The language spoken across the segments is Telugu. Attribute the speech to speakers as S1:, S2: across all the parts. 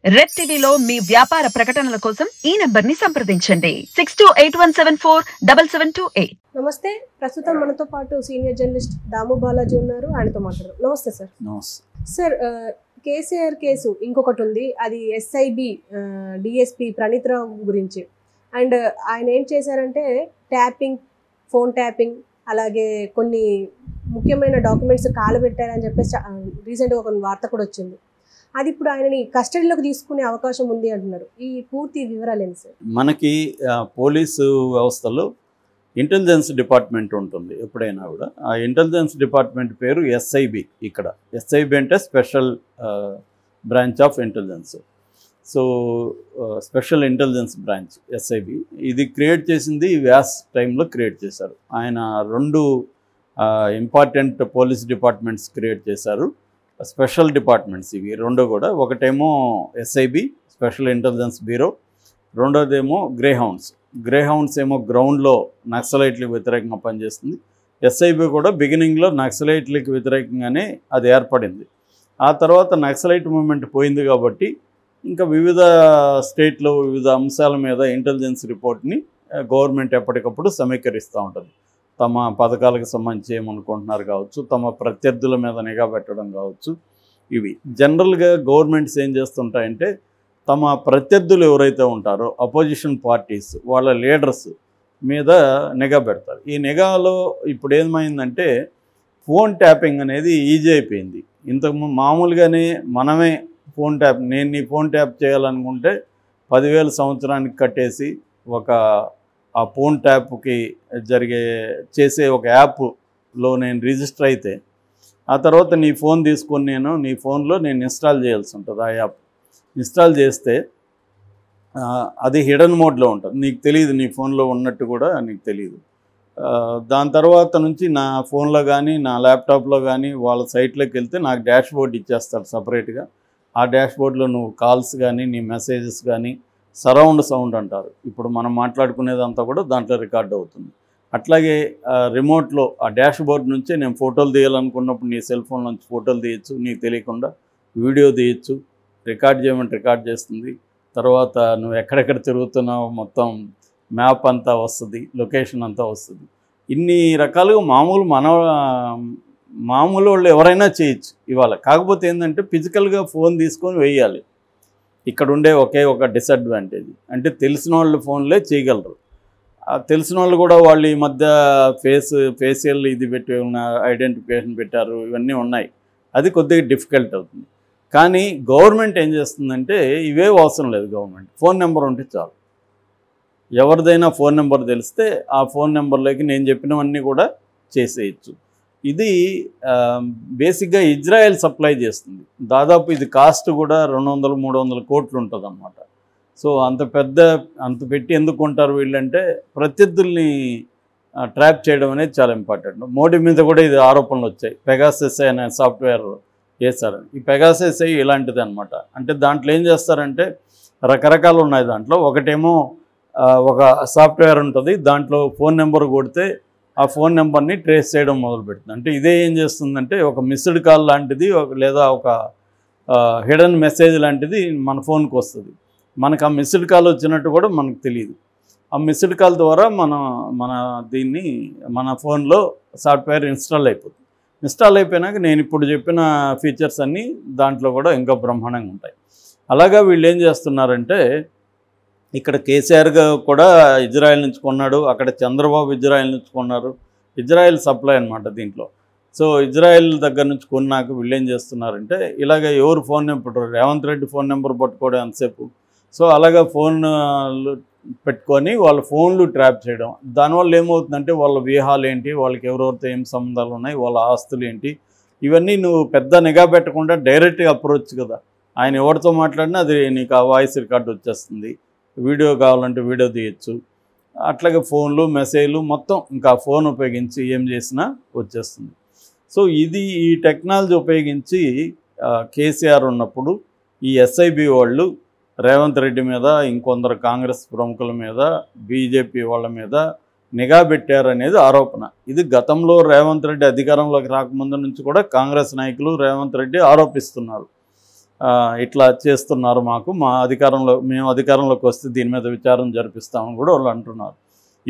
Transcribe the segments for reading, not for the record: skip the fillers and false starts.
S1: రెడ్ టీవీలో మీ వ్యాపార ప్రకటనల కోసం ఈ నంబర్ని సంప్రదించండి 6281747728.
S2: నమస్తే. ప్రస్తుతం మనతో పాటు సీనియర్ జర్నలిస్ట్ దాము బాలాజీ ఉన్నారు. ఆయనతో మాట్లాడదాం. నమస్తే సార్.
S3: నమస్తే
S2: సార్, కేసీఆర్ కేసు ఇంకొకటి ఉంది. అది ఎస్ఐబి డిఎస్పి ప్రణీత్ రావు గురించి. అండ్ ఆయన ఏం చేశారంటే ట్యాపింగ్, ఫోన్ ట్యాపింగ్, అలాగే కొన్ని ముఖ్యమైన డాక్యుమెంట్స్ కాలబెట్టారని చెప్పేసి రీసెంట్గా ఒక వార్త కూడా వచ్చింది. అది ఇప్పుడు ఆయనని కస్టడీలోకి తీసుకునే అవకాశం ఉంది అంటున్నారు. ఈ పూర్తి వివరాలు ఏంటి సార్?
S3: మనకి పోలీసు వ్యవస్థలో ఇంటెలిజెన్స్ డిపార్ట్మెంట్ ఉంటుంది. ఎప్పుడైనా కూడా ఆ ఇంటెలిజెన్స్ డిపార్ట్మెంట్ పేరు ఎస్ఐబి. ఇక్కడ ఎస్ఐబి అంటే special branch of intelligence. So special intelligence branch SIB. ఇది క్రియేట్ చేసింది వ్యాస్ టైంలో క్రియేట్ చేశారు. ఆయన 2 ఇంపార్టెంట్ పోలీస్ డిపార్ట్మెంట్స్ క్రియేట్ చేశారు. స్పెషల్ డిపార్ట్మెంట్స్ ఇవి 2 కూడా. ఒకటేమో ఎస్ఐబి స్పెషల్ ఇంటెలిజెన్స్ బ్యూరో, రెండోదేమో గ్రేహౌండ్స్ ఏమో గ్రౌండ్లో నక్సలైట్లకు వ్యతిరేకంగా పనిచేస్తుంది. ఎస్ఐబి కూడా బిగినింగ్లో నక్సలైట్లకు వ్యతిరేకంగానే అది ఏర్పడింది. ఆ తర్వాత నక్సలైట్ మూవ్మెంట్ పోయింది కాబట్టి ఇంకా వివిధ స్టేట్లో వివిధ అంశాల మీద ఇంటెలిజెన్స్ రిపోర్ట్ని గవర్నమెంట్ ఎప్పటికప్పుడు సమీకరిస్తూ ఉంటుంది. తమ పథకాలకు సంబంధించి ఏమనుకుంటున్నారు కావచ్చు, తమ ప్రత్యర్థుల మీద నిఘా పెట్టడం కావచ్చు. ఇవి జనరల్గా గవర్నమెంట్స్ ఏం చేస్తుంటాయంటే తమ ప్రత్యర్థులు ఎవరైతే ఉంటారో అపోజిషన్ పార్టీస్ వాళ్ళ లీడర్స్ మీద నిఘా పెడతారు. ఈ నిఘాలో ఇప్పుడు ఏమైందంటే ఫోన్ ట్యాపింగ్ అనేది ఈజీ అయిపోయింది. ఇంతకు మామూలుగానే మనమే నేను నీ ఫోన్ ట్యాప్ చేయాలనుకుంటే 10,000 సంవత్సరానికి కట్టేసి ఆ ఫోన్ ట్యాప్కి చేసే ఒక యాప్లో నేను రిజిస్టర్ అయితే ఆ తర్వాత నీ ఫోన్ తీసుకొని నీ ఫోన్లో నేను ఇన్స్టాల్ చేయాల్సి ఉంటుంది. ఆ యాప్ ఇన్స్టాల్ చేస్తే అది హిడెన్ మోడ్లో ఉంటుంది. నీకు తెలియదు, నీ ఫోన్లో ఉన్నట్టు కూడా నీకు తెలియదు. దాని తర్వాత నుంచి నా ఫోన్లో కానీ నా ల్యాప్టాప్లో కానీ వాళ్ళ సైట్లోకి వెళ్తే నాకు డాష్ బోర్డ్ ఇచ్చేస్తారు సపరేట్గా. ఆ డాష్ బోర్డ్లో నువ్వు కాల్స్ కానీ నీ మెసేజెస్ కానీ సరౌండ్ సౌండ్ అంటారు, ఇప్పుడు మనం మాట్లాడుకునేదంతా కూడా దాంట్లో రికార్డ్ అవుతుంది. అట్లాగే రిమోట్లో ఆ డాష్ బోర్డ్ నుంచే నేను ఫోటోలు తీయాలనుకున్నప్పుడు నీ సెల్ ఫోన్ నుంచి ఫోటోలు తీయచ్చు, నీకు తెలియకుండా వీడియో తీయచ్చు, రికార్డ్ చేయమంటే రికార్డ్ చేస్తుంది. తర్వాత నువ్వు ఎక్కడెక్కడ తిరుగుతున్నావు మొత్తం మ్యాప్ అంతా వస్తుంది, లొకేషన్ అంతా వస్తుంది. ఇన్ని రకాలుగా మామూలు వాళ్ళు ఎవరైనా చేయొచ్చు ఇవాళ. కాకపోతే ఏంటంటే ఫిజికల్గా ఫోన్ తీసుకొని వేయాలి. ఇక్కడ ఉండే ఒక డిసడ్వాంటేజ్ అంటే తెలిసిన వాళ్ళు ఫోన్లే చేయగలరు. తెలిసిన వాళ్ళు కూడా వాళ్ళు ఈ మధ్య ఫేషియల్ ఇది పెట్టి ఉన్న ఐడెంటిఫికేషన్ పెట్టారు, ఇవన్నీ ఉన్నాయి. అది కొద్దిగా డిఫికల్ట్ అవుతుంది. కానీ గవర్నమెంట్ ఏం చేస్తుందంటే ఇవే అవసరం లేదు. గవర్నమెంట్ ఫోన్ నెంబర్ ఉంటే చాలు. ఎవరిదైనా ఫోన్ నెంబర్ తెలిస్తే ఆ ఫోన్ నెంబర్లోకి నేను చెప్పినవన్నీ కూడా చేసేయచ్చు. ఇది బేసిక్గా ఇజ్రాయెల్ సప్లై చేస్తుంది. దాదాపు ఇది కాస్ట్ కూడా 200-300 కోట్లు ఉంటుంది అన్నమాట. సో అంత పెట్టి ఎందుకు ఉంటారు వీళ్ళంటే ప్రత్యర్థుల్ని ట్రాప్ చేయడం అనేది చాలా ఇంపార్టెంట్. మోడీ మీద కూడా ఇది ఆరోపణలు వచ్చాయి. పెగాసస్ అనే సాఫ్ట్వేర్ చేశారని. ఈ పెగాసస్ ఇలాంటిది అనమాట. అంటే దాంట్లో ఏం చేస్తారంటే రకరకాలు ఉన్నాయి. దాంట్లో ఒకటేమో ఒక సాఫ్ట్వేర్ ఉంటుంది, దాంట్లో ఫోన్ నెంబర్ కొడితే ఆ ఫోన్ నెంబర్ని ట్రేస్ చేయడం మొదలు పెడుతుంది. అంటే ఇదే ఏం చేస్తుందంటే ఒక మిస్డ్ కాల్ లాంటిది లేదా ఒక హిడెన్ మెసేజ్ లాంటిది మన ఫోన్కి వస్తుంది. మనకు ఆ మిస్డ్ కాల్ వచ్చినట్టు కూడా మనకు తెలియదు. ఆ మిస్డ్ కాల్ ద్వారా మన ఫోన్లో సాఫ్ట్వేర్ ఇన్స్టాల్ అయిపోతుంది. ఇన్స్టాల్ అయిపోయినాక నేను ఇప్పుడు చెప్పిన ఫీచర్స్ అన్నీ దాంట్లో కూడా ఇంకా బ్రహ్మాండంగా ఉంటాయి. అలాగా వీళ్ళు ఏం చేస్తున్నారంటే ఇక్కడ కేసీఆర్ కూడా ఇజ్రాయెల్ నుంచి కొన్నాడు, అక్కడ చంద్రబాబు ఇజ్రాయెల్ నుంచి కొన్నారు. ఇజ్రాయెల్ సప్లై అనమాట దీంట్లో. సో ఇజ్రాయెల్ దగ్గర నుంచి కొన్నాక వీళ్ళు ఏం చేస్తున్నారంటే ఇలాగ ఎవరు phone number, Revanth Reddy phone number పట్టుకోవడం ఎంతసేపు. సో అలాగా ఫోన్లు పెట్టుకొని వాళ్ళ ఫోన్లు ట్రాప్ చేయడం. దానివల్ల ఏమవుతుందంటే వాళ్ళ వ్యూహాలు ఏంటి, వాళ్ళకి ఎవరెవరితో ఏం సంబంధాలు ఉన్నాయి, వాళ్ళ ఆస్తులు ఏంటి, ఇవన్నీ నువ్వు పెద్ద నిఘా పెట్టకుండా డైరెక్ట్గా అప్రోచ్ కదా. ఆయన ఎవరితో మాట్లాడినా అది నీకు ఆ వాయిస్ రికార్డు వచ్చేస్తుంది. వీడియో కావాలంటే వీడియో తీయచ్చు. అట్లాగే ఫోన్లు మెసేజ్లు మొత్తం ఇంకా ఫోన్ ఉపయోగించి ఏం చేసినా వచ్చేస్తుంది. సో ఈ టెక్నాలజీ ఉపయోగించి కేసీఆర్ ఉన్నప్పుడు ఈ ఎస్ఐబి వాళ్ళు రేవంత్ రెడ్డి మీద, ఇంకొందరు కాంగ్రెస్ ప్రముఖుల మీద, బీజేపీ వాళ్ళ మీద నిఘా పెట్టారనేది ఆరోపణ. ఇది గతంలో రేవంత్ రెడ్డి అధికారంలోకి రాకముందు నుంచి కూడా కాంగ్రెస్ నాయకులు రేవంత్ రెడ్డి ఆరోపిస్తున్నారు. ఇట్లా చేస్తున్నారు, మా మేము అధికారంలోకి వస్తే దీని మీద విచారణ జరిపిస్తామని కూడా వాళ్ళు అంటున్నారు.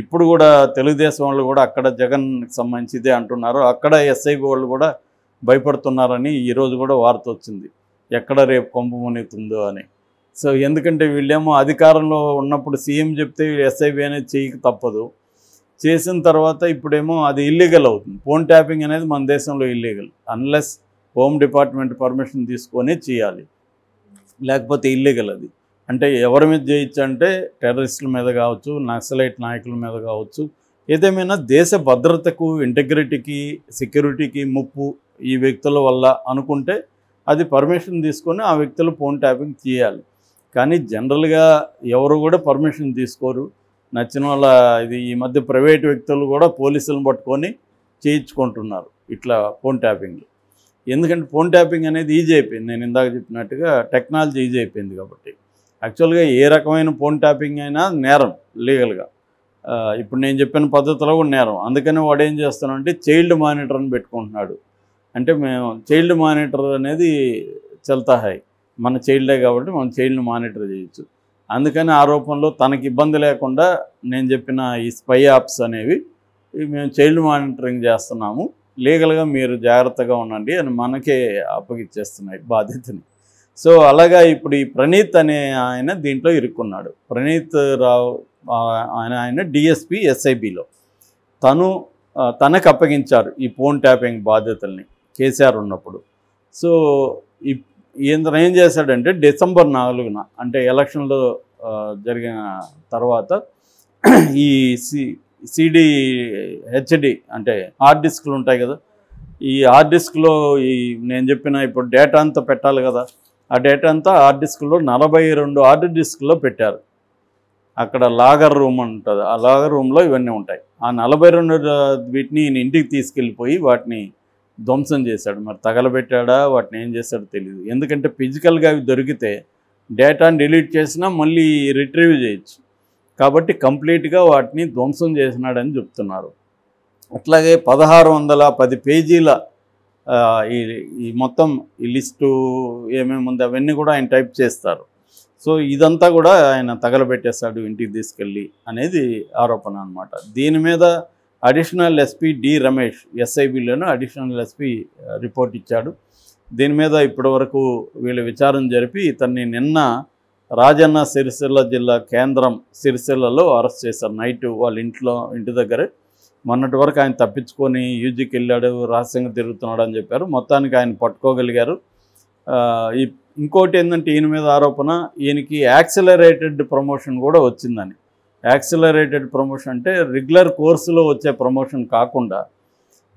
S3: ఇప్పుడు కూడా తెలుగుదేశం వాళ్ళు కూడా అక్కడ జగన్కి సంబంధించి ఇదే అంటున్నారు. అక్కడ ఎస్ఐబి వాళ్ళు కూడా భయపడుతున్నారని ఈరోజు కూడా వార్త వచ్చింది, ఎక్కడ రేపు కొంప మునిగుతుందో అని. సో ఎందుకంటే వీళ్ళేమో అధికారంలో ఉన్నప్పుడు సీఎం చెప్తే ఎస్ఐబి అనేది చేయక తప్పదు, చేసిన తర్వాత ఇప్పుడేమో అది ఇల్లీగల్ అవుతుంది. ఫోన్ ట్యాపింగ్ అనేది మన దేశంలో illegal, unless home department permission తీసుకొని చేయాలి, లేకపోతే ఇల్లీగల్ అది. అంటే ఎవరి మీద చేయొచ్చు అంటే టెర్రరిస్టుల మీద కావచ్చు, నక్సలైట్ నాయకుల మీద కావచ్చు, ఏదేమైనా దేశ భద్రతకు, ఇంటెగ్రిటీకి, సెక్యూరిటీకి ముప్పు ఈ వ్యక్తుల వల్ల అనుకుంటే అది పర్మిషన్ తీసుకొని ఆ వ్యక్తులు ఫోన్ ట్యాపింగ్ చేయాలి. కానీ జనరల్గా ఎవరు కూడా పర్మిషన్ తీసుకోరు. నచ్చిన వాళ్ళ ఇది ఈ మధ్య ప్రైవేట్ వ్యక్తులు కూడా పోలీసులను పట్టుకొని చేయించుకుంటున్నారు ఇట్లా ఫోన్ ట్యాపింగ్. ఎందుకంటే ఫోన్ ట్యాపింగ్ అనేది ఈజీ అయిపోయింది, నేను ఇందాక చెప్పినట్టుగా టెక్నాలజీ ఈజీ అయిపోయింది కాబట్టి. యాక్చువల్గా ఏ రకమైన ఫోన్ ట్యాపింగ్ అయినా నేరం లీగల్గా, ఇప్పుడు నేను చెప్పిన పద్ధతిలో కూడా నేరం. అందుకని వాడు ఏం చేస్తున్నాడంటే చైల్డ్ మానిటర్ని పెట్టుకుంటున్నాడు. అంటే మేము చైల్డ్ మానిటర్ అనేది చల్తా హై, మన చైల్డే కాబట్టి మనం చైల్డ్ని మానిటర్ చేయొచ్చు. అందుకని ఆరోపణలో తనకి ఇబ్బంది లేకుండా నేను చెప్పిన ఈ స్పై యాప్స్ అనేవి మేము చైల్డ్ మానిటరింగ్ చేస్తున్నాము, లీగల్గా మీరు జాగ్రత్తగా ఉండండి అని మనకే అప్పగిచ్చేస్తున్నాయి బాధ్యతని. సో అలాగా ఇప్పుడు ఈ ప్రణీత్ అనే ఆయన దీంట్లో ఇరుక్కున్నాడు. ప్రణీత్ రావు ఆయన డిఎస్పి ఎస్ఐబిలో తనకు అప్పగించారు ఈ ఫోన్ ట్యాపింగ్ బాధ్యతల్ని కేసీఆర్ ఉన్నప్పుడు. సో ఈయన ఏం చేశాడంటే డిసెంబర్ 4న అంటే ఎలక్షన్లో జరిగిన తర్వాత ఈ హెచ్డి అంటే హార్డ్ డిస్క్లు ఉంటాయి కదా, ఈ హార్డ్ డిస్క్లో ఈ నేను చెప్పిన ఇప్పుడు డేటా అంతా పెట్టాలి కదా, ఆ డేటా అంతా హార్డ్ డిస్క్లో 42 హార్డ్ డిస్క్లో పెట్టారు. అక్కడ లాగర్ రూమ్ ఉంటుంది, ఆ లాగర్ రూమ్లో ఇవన్నీ ఉంటాయి. ఆ 42 వీటిని ఈయన ఇంటికి తీసుకెళ్ళిపోయి వాటిని ధ్వంసం చేశాడు. మరి తగలబెట్టాడా, వాటిని ఏం చేశాడో తెలియదు. ఎందుకంటే ఫిజికల్గా అవి దొరికితే డేటాని డిలీట్ చేసినా మళ్ళీ రిట్రీవ్ చేయొచ్చు, కాబట్టి కంప్లీట్గా వాటిని ధ్వంసం చేసినాడని చెప్తున్నారు. అట్లాగే 1610 పేజీల ఈ మొత్తం ఈ లిస్టు ఏమేమి ఉంది అవన్నీ కూడా ఆయన టైప్ చేస్తారు. సో ఇదంతా కూడా ఆయన తగలబెట్టేస్తాడు ఇంటికి తీసుకెళ్ళి అనేది ఆరోపణ అనమాట. దీని మీద అడిషనల్ ఎస్పీ డి రమేష్ ఎస్ఐబిలోనూ అడిషనల్ ఎస్పీ రిపోర్ట్ ఇచ్చాడు. దీని మీద ఇప్పటి వరకు వీళ్ళు విచారణ జరిపి ఇతన్ని నిన్న రాజన్న సిరిసిల్ల జిల్లా కేంద్రం సిరిసిల్లలో అరెస్ట్ చేశారు. నైట్ వాళ్ళ ఇంటి దగ్గరే. మొన్నటి వరకు ఆయన తప్పించుకొని యూజీకి వెళ్ళాడు, రహస్యంగా తిరుగుతున్నాడు అని చెప్పారు. మొత్తానికి ఆయన పట్టుకోగలిగారు. ఇంకోటి ఏంటంటే ఈయన మీద ఆరోపణ, ఈయనకి యాక్సిలరేటెడ్ ప్రమోషన్ కూడా వచ్చిందని. యాక్సిలరేటెడ్ ప్రమోషన్ అంటే రెగ్యులర్ కోర్సులో వచ్చే ప్రమోషన్ కాకుండా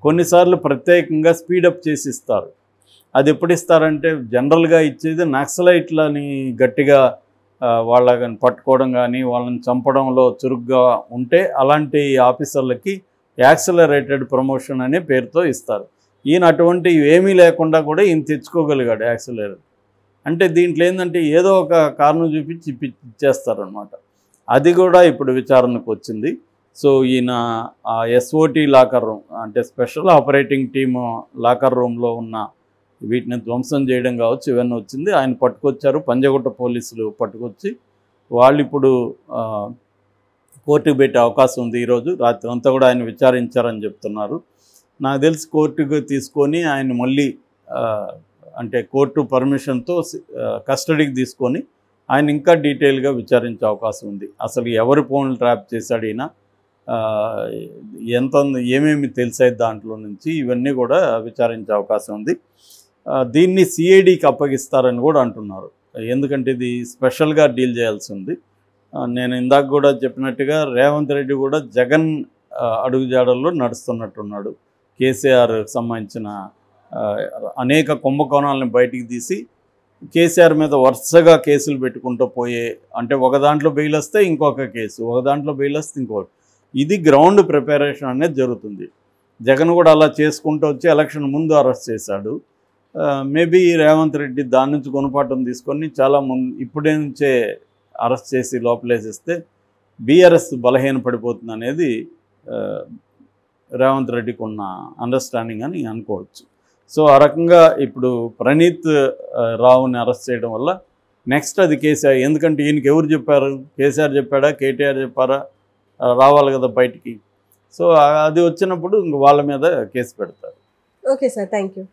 S3: కొన్నిసార్లు ప్రత్యేకంగా స్పీడప్ చేసి ఇస్తారు. అది ఎప్పుడు ఇస్తారంటే జనరల్గా ఇచ్చేది నక్సలైట్లని గట్టిగా వాళ్ళని పట్టుకోవడం కానీ వాళ్ళని చంపడంలో చురుగ్గా ఉంటే అలాంటి ఆఫీసర్లకి యాక్సిలరేటెడ్ ప్రమోషన్ అనే పేరుతో ఇస్తారు. ఈయన అటువంటి ఏమీ లేకుండా కూడా ఈయన తెచ్చుకోగలిగాడు యాక్సిలరేటెడ్. అంటే దీంట్లో ఏంటంటే ఏదో ఒక కారణం చూపించి ఇచ్చేస్తారనమాట. అది కూడా ఇప్పుడు విచారణకు వచ్చింది. సో ఈయన ఆ ఎస్ఓటీ లాకర్ రూమ్ అంటే స్పెషల్ ఆపరేటింగ్ టీము లాకర్ రూమ్లో ఉన్న వీటిని ధ్వంసం చేయడం కావచ్చు, ఇవన్నీ వచ్చింది. ఆయన పట్టుకొచ్చారు, పంజగుట్ట పోలీసులు పట్టుకొచ్చి వాళ్ళు ఇప్పుడు కోర్టుకు పెట్టే అవకాశం ఉంది. ఈరోజు రాత్రి అంతా కూడా ఆయన విచారించారని చెప్తున్నారు. నాకు తెలిసి కోర్టుకు తీసుకొని ఆయన మళ్ళీ అంటే కోర్టు పర్మిషన్తో కస్టడీకి తీసుకొని ఆయన ఇంకా డీటెయిల్గా విచారించే అవకాశం ఉంది. అసలు ఎవరి ఫోన్లు ట్రాప్ చేశాడు ఈయన, ఏమేమి తెలిసాయి దాంట్లో నుంచి, ఇవన్నీ కూడా విచారించే అవకాశం ఉంది. దీన్ని సిఐడికి అప్పగిస్తారని కూడా అంటున్నారు. ఎందుకంటే ఇది స్పెషల్గా డీల్ చేయాల్సి ఉంది. నేను ఇందాక కూడా చెప్పినట్టుగా రేవంత్ రెడ్డి కూడా జగన్ అడుగుజాడల్లో నడుస్తున్నట్టున్నాడు. కేసీఆర్ సంబంధించిన అనేక కుంభకోణాలను బయటికి తీసి కేసీఆర్ మీద వరుసగా కేసులు పెట్టుకుంటూ పోయే, అంటే ఒక దాంట్లో బెయిల్ వస్తే ఇంకొక కేసు, ఒక దాంట్లో బెయిల్ వస్తే ఇంకొకటి, ఇది గ్రౌండ్ ప్రిపరేషన్ అనేది జరుగుతుంది. జగన్ కూడా అలా చేసుకుంటూ వచ్చి ఎలక్షన్ ముందు అరెస్ట్ చేశాడు. మేబీ రేవంత్ రెడ్డి దాని నుంచి గుణపాఠం తీసుకొని చాలా ఇప్పుడే నుంచే అరెస్ట్ చేసి లోపలేసేస్తే బీఆర్ఎస్ బలహీనపడిపోతుంది అనేది రేవంత్ రెడ్డికి ఉన్న అండర్స్టాండింగ్ అని అనుకోవచ్చు. సో ఆ రకంగా ఇప్పుడు ప్రణీత్ రావుని అరెస్ట్ చేయడం వల్ల నెక్స్ట్ అది కేసీఆర్. ఎందుకంటే ఈయనకి ఎవరు చెప్పారు? కేసీఆర్ చెప్పాడా, కేటీఆర్ చెప్పారా? రావాలి కదా బయటికి. సో అది వచ్చినప్పుడు ఇంక వాళ్ళ మీద కేసు పెడతారు.
S2: Okay sir, thank you.